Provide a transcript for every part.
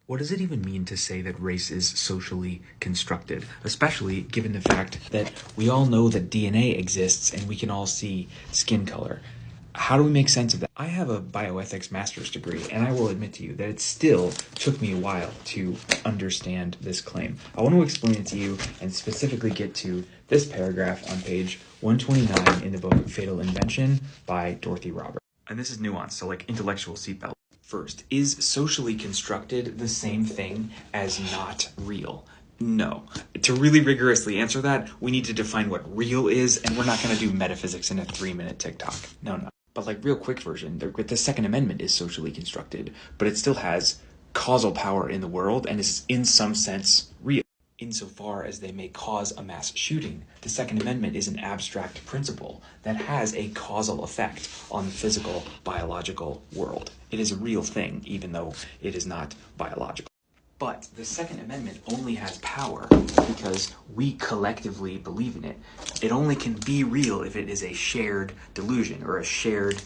What does it even mean to say that race is socially constructed, especially given the fact that we all know that DNA exists and we can all see skin color? How do we make sense of that? I have a bioethics master's degree, and I will admit to you that it still took me a while to understand this claim. I want to explain it to you and specifically get to this paragraph on page 129 in the book Fatal Invention by Dorothy Roberts. And this is nuanced, so like intellectual seatbelt. First, is socially constructed the same thing as not real? No. To really rigorously answer that, we need to define what real is, and we're not going to do metaphysics in a 3-minute TikTok. No. But like real quick version, the Second Amendment is socially constructed, but it still has causal power in the world and is in some sense real. Insofar as they may cause a mass shooting, the Second Amendment is an abstract principle that has a causal effect on the physical, biological world. It is a real thing, even though it is not biological. But the Second Amendment only has power because we collectively believe in it. It only can be real if it is a shared delusion or a shared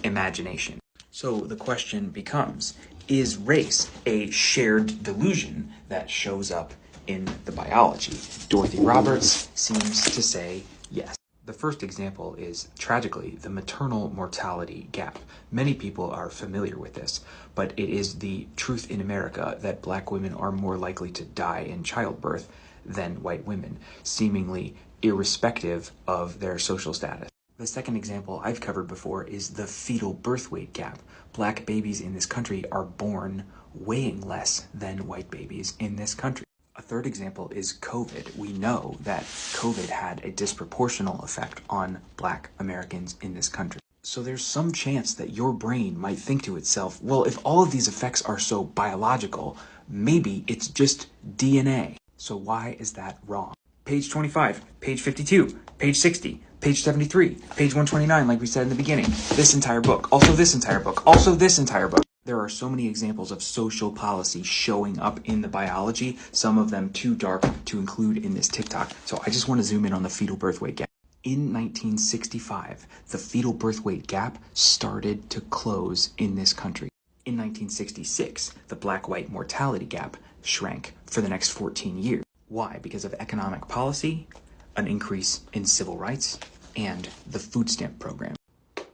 imagination. So the question becomes, is race a shared delusion that shows up in the biology? Dorothy Roberts seems to say yes. The first example is, tragically, the maternal mortality gap. Many people are familiar with this, but it is the truth in America that Black women are more likely to die in childbirth than white women, seemingly irrespective of their social status. The second example I've covered before is the fetal birth weight gap. Black babies in this country are born weighing less than white babies in this country. A third example is COVID. We know that COVID had a disproportional effect on Black Americans in this country. So there's some chance that your brain might think to itself, well, if all of these effects are so biological, maybe it's just DNA. So why is that wrong? Page 25, page 52, page 60, page 73, page 129, like we said in the beginning. This entire book, also this entire book, also this entire book. There are so many examples of social policy showing up in the biology, some of them too dark to include in this TikTok. So I just want to zoom in on the fetal birth weight gap. In 1965, the fetal birth weight gap started to close in this country. In 1966, the black-white mortality gap shrank for the next 14 years. Why? Because of economic policy, an increase in civil rights, and the food stamp program.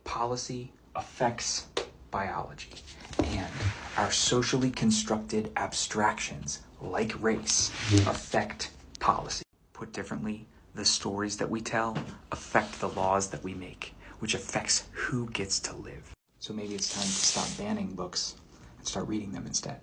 Policy affects biology, and our socially constructed abstractions, like race, affect policy. Put differently, the stories that we tell affect the laws that we make, which affects who gets to live. So maybe it's time to stop banning books and start reading them instead.